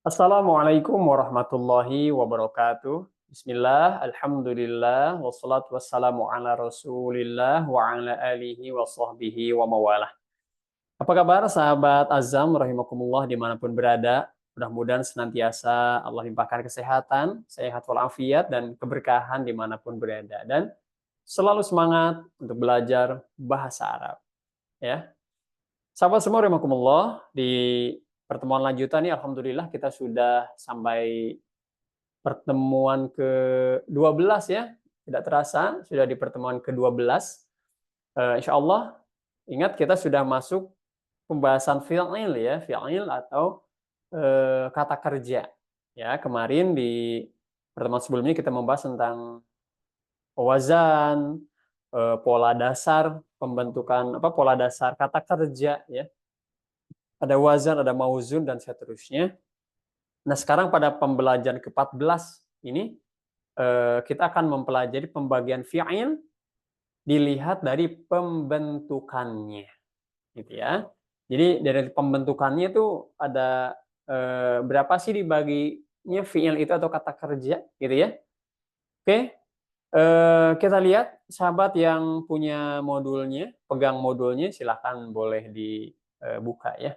Assalamualaikum warahmatullahi wabarakatuh. Bismillah, alhamdulillah, wassalatu wassalamu ala rasulillah wa ala alihi wa sahbihi wa mawalah. Apa kabar sahabat Azam rahimakumullah dimanapun berada? Mudah-mudahan senantiasa Allah limpahkan kesehatan, sehat walafiat, dan keberkahan dimanapun berada. Dan selalu semangat untuk belajar bahasa Arab. Ya, sahabat semua rahimakumullah, di pertemuan lanjutan ini alhamdulillah kita sudah sampai pertemuan ke-12 ya. Tidak terasa sudah di pertemuan ke-12. Insya Allah ingat kita sudah masuk pembahasan fi'il ya, fi'il atau kata kerja. Ya, kemarin di pertemuan sebelumnya kita membahas tentang wazan, pola dasar pembentukan pola dasar kata kerja ya. Ada wazan, ada mauzun dan seterusnya. Nah, sekarang pada pembelajaran ke-14 ini kita akan mempelajari pembagian fi'il dilihat dari pembentukannya, gitu ya. Jadi dari pembentukannya itu ada berapa sih dibaginya fi'il itu atau kata kerja, gitu ya. Oke, kita lihat sahabat yang punya modulnya, pegang modulnya, silahkan boleh dibuka ya.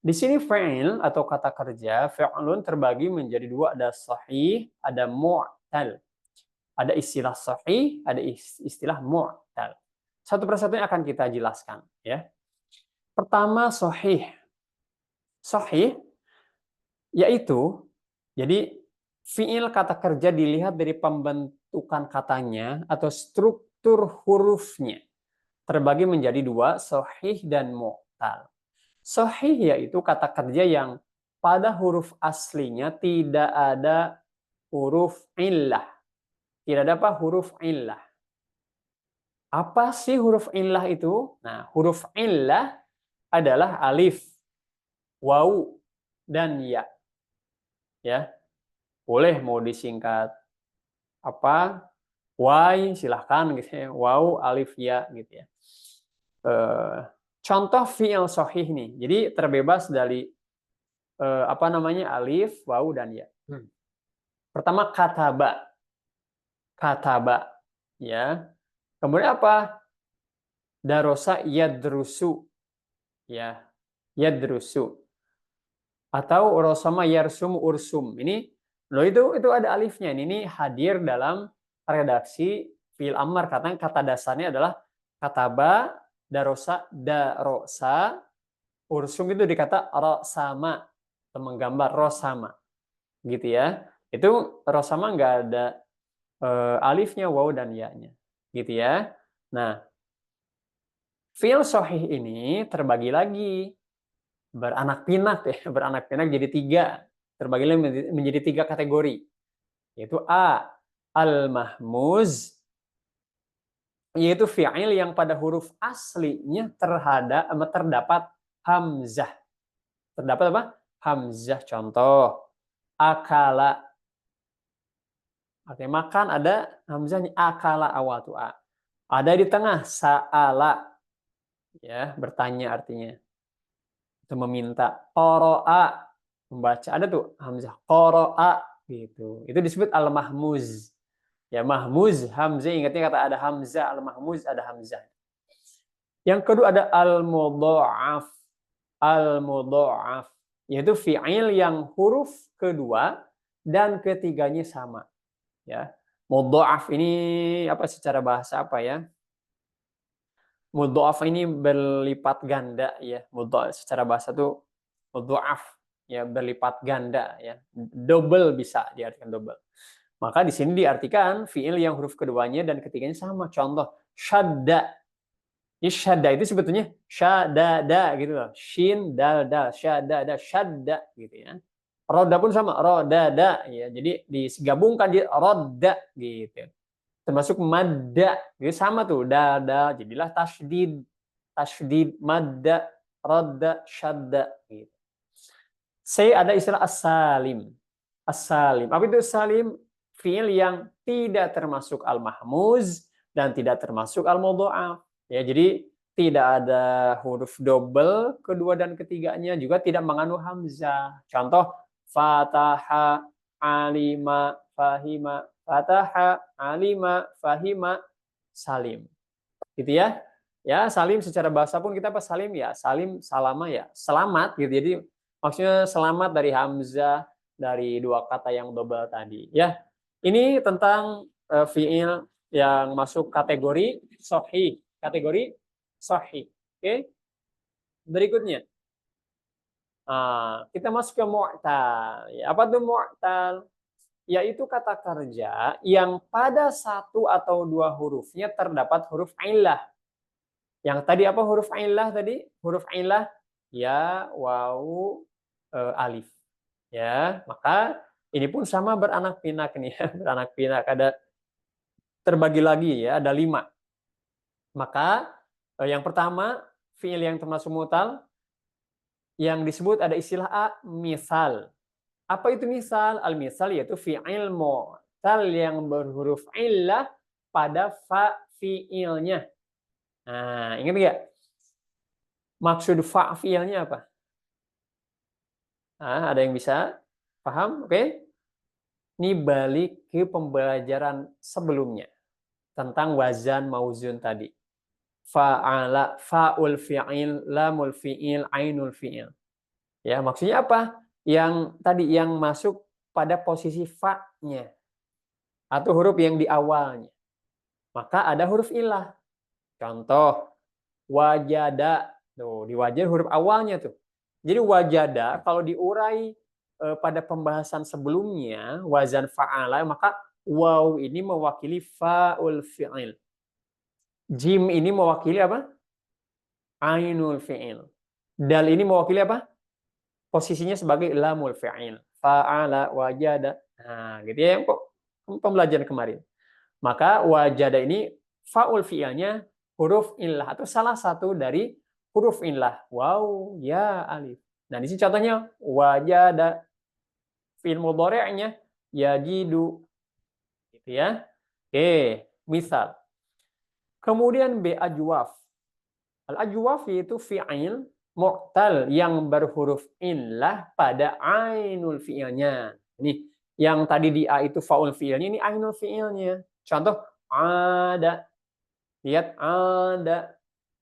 Di sini fi'il atau kata kerja, fi'lun terbagi menjadi dua, ada sahih, ada mu'tal. Ada istilah sahih, ada istilah mu'tal. Satu persatu akan kita jelaskan ya. Pertama sahih. Sahih yaitu jadi fi'il kata kerja dilihat dari pembentukan katanya atau struktur hurufnya. Terbagi menjadi dua, sahih dan mu'tal. Sahih yaitu kata kerja yang pada huruf aslinya tidak ada huruf illah. Tidak ada huruf illah. Apa sih huruf illah itu? Nah, huruf illah adalah alif, waw, dan ya. Ya, boleh mau disingkat apa? Y, silahkan gitu ya. Waw, alif, ya gitu ya. Contoh fi'il sahih nih. Jadi terbebas dari alif, waw, dan ya. Pertama kataba. Kataba ya. Kemudian apa? Darosa yadrusu. Ya. Yadrusu. Atau rosama yarsum ursum. Ini loh itu ada alifnya. Ini hadir dalam redaksi fi'il amar, katanya kata dasarnya adalah kataba, darosa, ursum itu dikata rosama, menggambar rosama, gitu ya. Itu rosama nggak ada alifnya, waw dan ya-nya, gitu ya. Nah, fi'il sahih ini terbagi lagi beranak pinak ya, beranak pinak jadi tiga, terbagi menjadi tiga kategori, yaitu A, al-mahmuz, yaitu fi'il yang pada huruf aslinya terdapat hamzah. Terdapat apa? Hamzah. Contoh, akala. Artinya makan, ada hamzahnya, akala awal tu a. Ada di tengah, sa'ala. Ya, bertanya artinya. Itu meminta. Qara'a, membaca. Ada tuh hamzah. Qara'a, gitu. Itu disebut al-mahmuz. Ya, mahmuz, hamzah, ingatnya kata ada hamzah, al-mahmuz ada hamzah. Yang kedua ada al-mudha'af. Al-mudha'af, yaitu fi'il yang huruf kedua dan ketiganya sama. Ya. Mudha'af ini apa secara bahasa apa ya? Mudha'af ini berlipat ganda ya. Mudha'af secara bahasa tuh mudha'af ya, berlipat ganda ya. Double, bisa diartikan double. Maka di sini diartikan fi'il yang huruf keduanya dan ketiganya sama. Contoh, syadda. Ini syadda itu sebetulnya syadada gitu loh. Shin, dal, dal, syadada, syadda gitu ya. Roda pun sama, rodada ya. Jadi digabungkan di roda gitu. Termasuk madda, gitu sama tuh, dal, dal. Jadilah tasydid, tasydid, madda, roda, syadda gitu. Saya ada istilah as-salim. As-salim. Apa itu salim? Fi'il yang tidak termasuk al-mahmuz dan tidak termasuk al-mudha'af. Ya, jadi tidak ada huruf double kedua dan ketiganya, juga tidak mengandung hamzah. Contoh fataha, alima, fahima, fataha, alima, fahima, salim. Gitu ya. Ya, salim secara bahasa pun kita apa salim ya? Salim salama ya, selamat gitu. Jadi maksudnya selamat dari hamzah dari dua kata yang double tadi ya. Ini tentang fiil yang masuk kategori sahih, kategori sahih. Oke. Berikutnya. Kita masuk ke mu'tal. Ya, apa tuh mu'tal? Yaitu kata kerja yang pada satu atau dua hurufnya terdapat huruf illah. Yang tadi apa huruf illah tadi? Huruf illah ya, waw, alif. Ya, maka ini pun sama beranak pinak nih ya, beranak pinak ada terbagi lagi ya, ada 5. Maka yang pertama fiil yang termasuk mu'tal yang disebut ada istilah misal. Apa itu misal? Al-misal yaitu fi'il mu'tal yang berhuruf illah pada fa fi'ilnya. Nah, ingat nggak? Maksud fa fi'ilnya apa? Ada yang bisa paham? Oke. Ini balik ke pembelajaran sebelumnya tentang wazan mauzun tadi. Fa'ala, fa'ul fi'il, lamul fi'il, ainul fi'il. Ya, maksudnya apa? Yang tadi yang masuk pada posisi fa-nya atau huruf yang di awalnya. Maka ada huruf ilah. Contoh wajada. Tuh, di wajah huruf awalnya tuh. Jadi wajada kalau diurai pada pembahasan sebelumnya wazan fa'ala maka waw ini mewakili fa'ul fi'il. Jim ini mewakili apa? Ainul fi'il. Dal ini mewakili apa? Posisinya sebagai lamul fi'il. Fa'ala wajada. Nah, gitu ya pembelajaran kemarin. Maka wajada ini fa'ul fi'ilnya huruf illah atau salah satu dari huruf illah. Waw, ya, alif. Nah, di sini contohnya wajada. Fi'il mudhari'nya yajidu. Gitu ya. Oke, misal. Kemudian B ajwaf. Al-ajwaf itu fi'il mu'tal yang berhuruf illah pada ainul fi'ilnya. Ini yang tadi di A itu faul fi'ilnya, ini ainul fi'ilnya. Contoh ada. Lihat ada.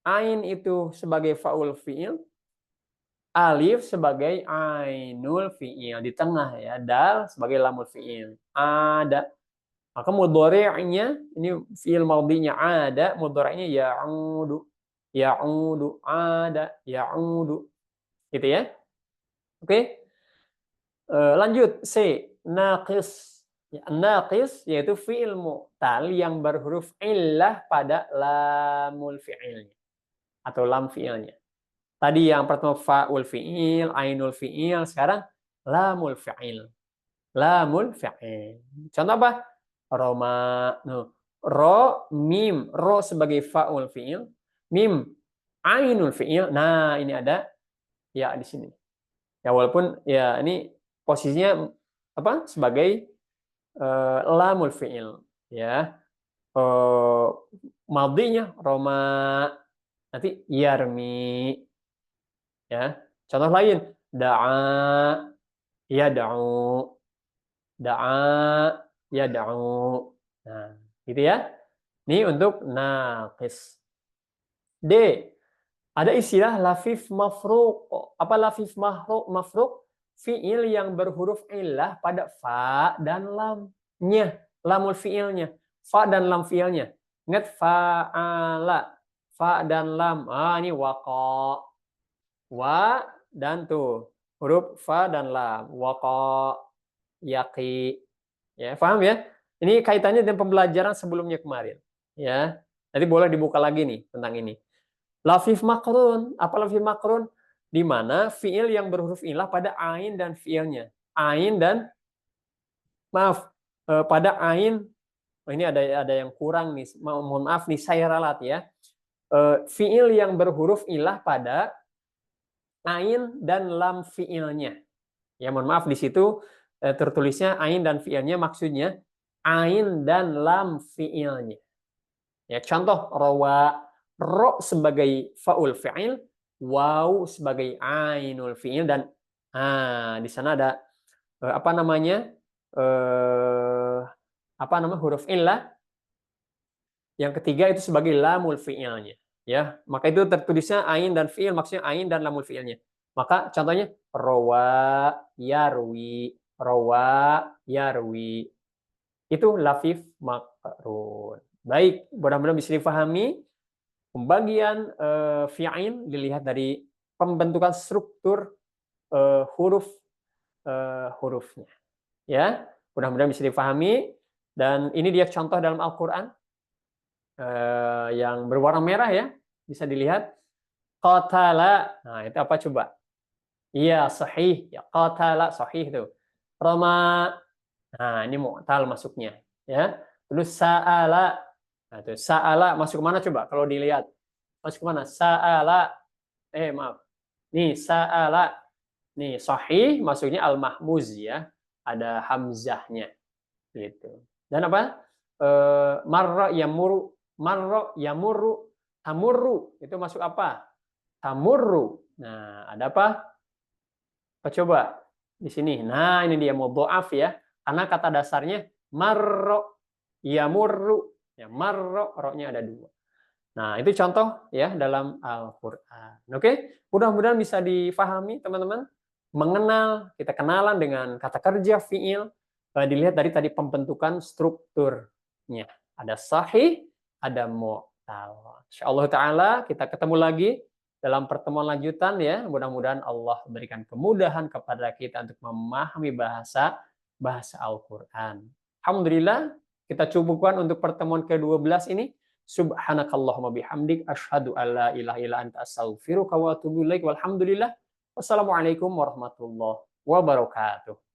Ain itu sebagai faul fi'il, alif sebagai ainul fi'il di tengah ya, dal sebagai lamul fi'il. Ada. Maka mudhari'nya ini fi'il madhinya ada, mudhari'nya ya'udu. Ya'udu, ada, ya'udu. Gitu ya. Oke. Lanjut C, naqis. Naqis yaitu fi'il mu'tal yang berhuruf illah pada lamul fi'ilnya atau lam fi'ilnya. Tadi yang pertama fa'ul fi'il, ainul fi'il, sekarang lamul fi'il. Lamul fi'il. Contoh apa? Roma. Ro, mim. Ro sebagai fa'ul fi'il. Mim, ainul fi'il. Nah, ini ada ya di sini. Ya walaupun ya ini posisinya apa? Sebagai lamul fi'il ya. Madhinya Roma, nanti yarmi ya. Contoh lain da'a yad'u, da'a yad'u. Nah, gitu ya. Ini untuk naqis. D. Ada istilah lafif mafruq. Apa lafif mafruq? Fi'il yang berhuruf illah pada fa dan lamnya, lamul fi'ilnya, fa dan lam fi'ilnya. Ingat fa'ala, fa dan lam. Ini waqa. Wa dan tuh huruf fa dan lam. Waqa, yaqi. Ya, paham ya? Ini kaitannya dengan pembelajaran sebelumnya kemarin. Ya. Nanti boleh dibuka lagi nih tentang ini. Lafif makrun. Apa lafif makrun? Di mana fiil yang berhuruf ilah pada ain dan fiilnya. Ain dan pada ain. Ini ada yang kurang nih. Mohon maaf nih saya ralat ya. Fiil yang berhuruf ilah pada ain dan lam fiilnya. Ya mohon maaf di situ tertulisnya ain dan fiilnya, maksudnya ain dan lam fiilnya. Ya contoh rawa. ro sebagai faul fi'il, waw sebagai ainul fi'il, dan di sana ada apa namanya? Huruf illah. Yang ketiga itu sebagai lamul fi'ilnya, ya. Maka itu tertulisnya ain dan fi'il, maksudnya ain dan lamul fi'ilnya. Maka contohnya rawa yarwi. Itu lafif makrun. Baik, mudah-mudahan bisa difahami. Pembagian fi'il dilihat dari pembentukan struktur hurufnya. Ya, mudah-mudahan bisa difahami. Dan ini dia contoh dalam Al-Quran yang berwarna merah ya, bisa dilihat. Qatala, nah itu apa coba? Iya, sahih. Ya, qatala, sahih itu. Rama, nah ini mu'tal masuknya. Ya. Terus sa'ala, nah itu sa'ala masuk mana coba? Kalau dilihat masuk mana? Sa'ala, maaf. Nih sa'ala, nih sahih masuknya al-mahmuz ya. Ada hamzahnya gitu. Dan apa? Marra yamurru, tamurru, itu masuk apa? Tamurru. Nah, ada apa? Apa coba? Di sini. Nah, ini dia mudha'af ya. Karena kata dasarnya marro yamurru. Ya, marro, ro-nya ada 2. Nah, itu contoh ya dalam Al-Qur'an. Oke? Mudah-mudahan bisa difahami teman-teman. Mengenal, kita kenalan dengan kata kerja fi'il. Dilihat dari tadi pembentukan strukturnya. Ada sahih, ada mu'tal. Insyaallah taala kita ketemu lagi dalam pertemuan lanjutan ya. Mudah-mudahan Allah berikan kemudahan kepada kita untuk memahami bahasa Al-Qur'an. Alhamdulillah, kita cukupkan untuk pertemuan ke-12 ini. Subhanakallahumma bihamdik asyhadu alla ilaha illa anta astaghfiruka wa atubu ilaik. Walhamdulillah. Wassalamualaikum warahmatullahi wabarakatuh.